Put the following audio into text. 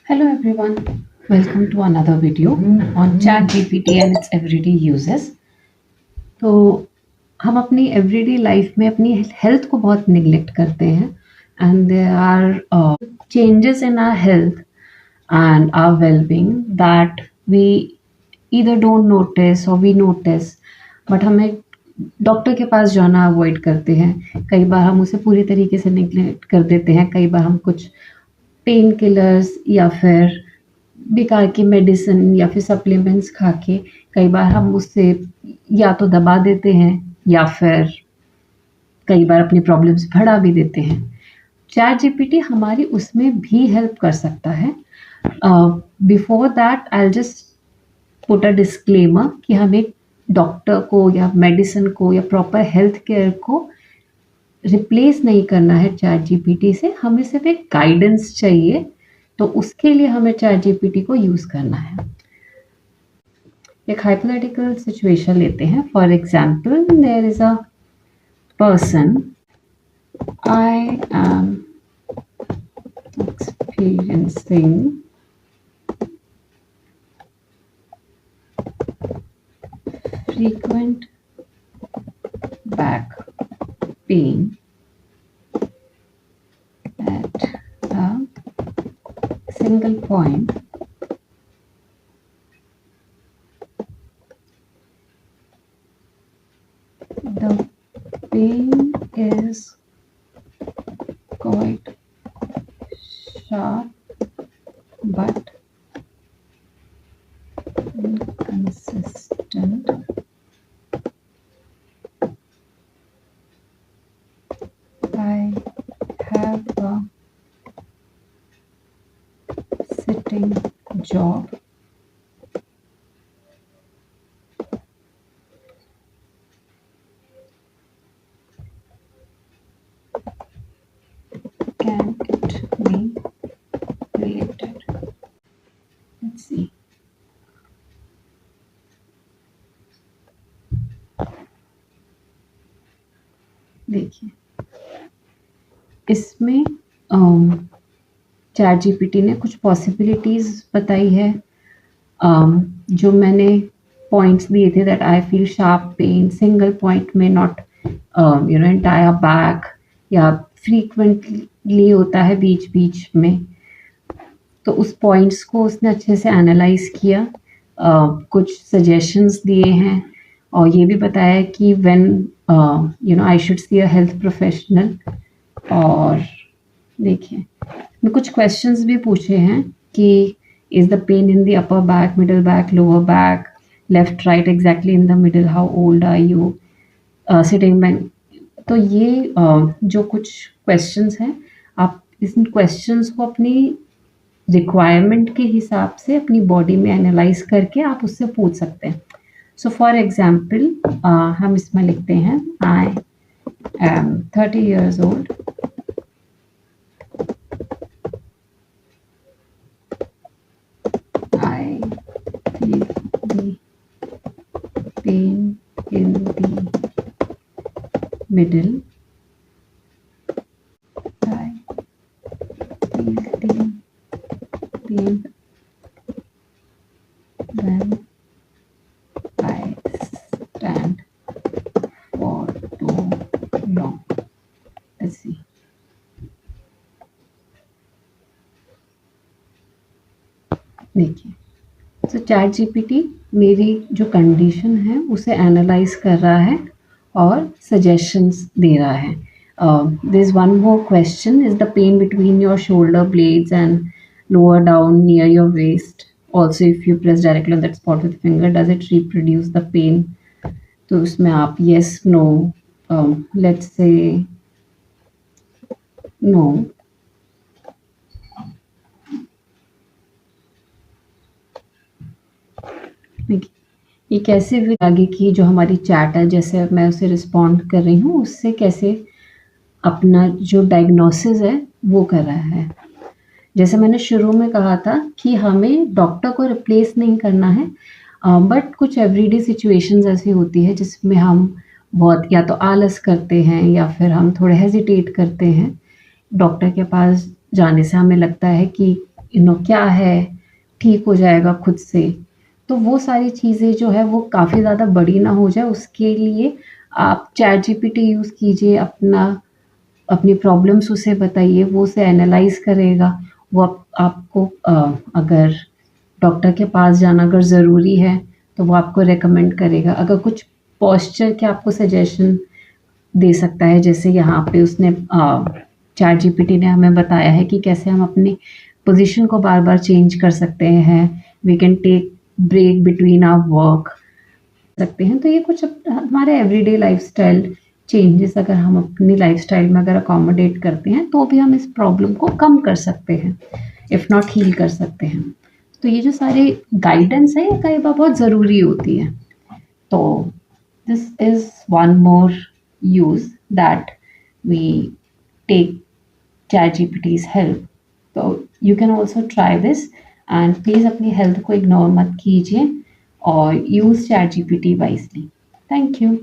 Hello everyone, welcome to another video on ChatGPT and its everyday uses. तो हम अपनी everyday life में अपनी हेल्थ को बहुत निग्लेक्ट करते हैं and there are changes in our health and our well-being that we either don't notice or we notice, but हमें डॉक्टर के पास जाना अवॉइड करते हैं। कई बार हम उसे पूरी तरीके से निग्लेक्ट कर देते हैं। कई बार हम कुछ पेन किलर्स या फिर बेकार की मेडिसिन या फिर सप्लीमेंट्स खा के कई बार हम उससे या तो दबा देते हैं या फिर कई बार अपनी प्रॉब्लम्स बढ़ा भी देते हैं। चैट जीपीटी हमारी उसमें भी हेल्प कर सकता है। Before that I just put a disclaimer कि हमें डॉक्टर को या मेडिसिन को या प्रॉपर हेल्थ केयर को रिप्लेस नहीं करना है चैट जीपीटी से। हमें सिर्फ एक गाइडेंस चाहिए, तो उसके लिए हमें चैट जीपीटी को यूज़ करना है। एक हाइपोथेटिकल सिचुएशन लेते हैं। For example, there is a person, I am experiencing frequent back pain at a single point the pain is quite sharp but inconsistent. I have a sitting job. Can it be related? Let's see. देखिए, इसमें chat GPT ने कुछ possibilities बताई है। जो मैंने points दिए थे, that I feel sharp pain, single point में, नॉट एंटायर बैक, या फ्रीक्वेंटली होता है बीच बीच में। तो उस पॉइंट्स को उसने अच्छे से एनालाइज किया, कुछ सजेशंस दिए हैं और ये भी बताया कि when I should see a health professional. और देखिए, मैं कुछ क्वेश्चंस भी पूछे हैं कि is the pain in the upper back, middle back, lower back, left right, exactly in the middle, how old are you, sitting back. तो ये जो कुछ क्वेश्चंस हैं, आप इन क्वेश्चंस को अपनी रिक्वायरमेंट के हिसाब से अपनी बॉडी में एनालाइज करके आप उससे पूछ सकते हैं। सो फॉर एग्जाम्पल, हम इसमें लिखते हैं, I am 30 years old. I feel the pain in the middle. I feel the pain when I stand for too long. Let's see. देखिए, तो चैट जीपीटी मेरी जो कंडीशन है उसे एनालाइज कर रहा है और सजेशंस दे रहा है। There is one more question, is the pain between your shoulder blades and lower down near your waist, also if you press directly on that spot with finger, does it reproduce the pain? तो उसमें आप yes, no, let's say no. ये कैसे भी आगे की जो हमारी चैट है, जैसे मैं उसे रिस्पॉन्ड कर रही हूँ, उससे कैसे अपना जो डायग्नोसिस है वो कर रहा है। जैसे मैंने शुरू में कहा था कि हमें डॉक्टर को रिप्लेस नहीं करना है, बट कुछ एवरीडे सिचुएशंस ऐसी होती है जिसमें हम बहुत या तो आलस करते हैं या फिर हम थोड़े हेजिटेट करते हैं। डॉक्टर के पास जाने से हमें लगता है कि क्या है, ठीक हो जाएगा खुद से। तो वो सारी चीज़ें जो है वो काफ़ी ज़्यादा बड़ी ना हो जाए, उसके लिए आप चैट जीपीटी यूज़ कीजिए, अपनी प्रॉब्लम्स उसे बताइए, वो उसे एनालाइज़ करेगा। वो आपको अगर डॉक्टर के पास जाना अगर ज़रूरी है, तो वो आपको रिकमेंड करेगा। अगर कुछ पोस्चर के आपको सजेशन दे सकता है, जैसे यहाँ पे उसने चैट जीपीटी ने हमें बताया है कि कैसे हम अपनी पोजीशन को बार-बार चेंज कर सकते हैं। We can take break between our work सकते हैं। तो ये कुछ हमारे एवरीडे लाइफ़स्टाइल चेंजेस अगर हम अपनी लाइफ़स्टाइल में अगर अकोमोडेट करते हैं, तो भी हम इस प्रॉब्लम को कम कर सकते हैं, इफ नॉट हील कर सकते हैं। तो ये जो सारी गाइडेंस है, ये कई बार बहुत ज़रूरी होती है। तो this is one more use that we take ChatGPT's help. So you can also try this and please अपनी हेल्थ को इग्नोर मत कीजिए और use ChatGPT wisely. Thank you.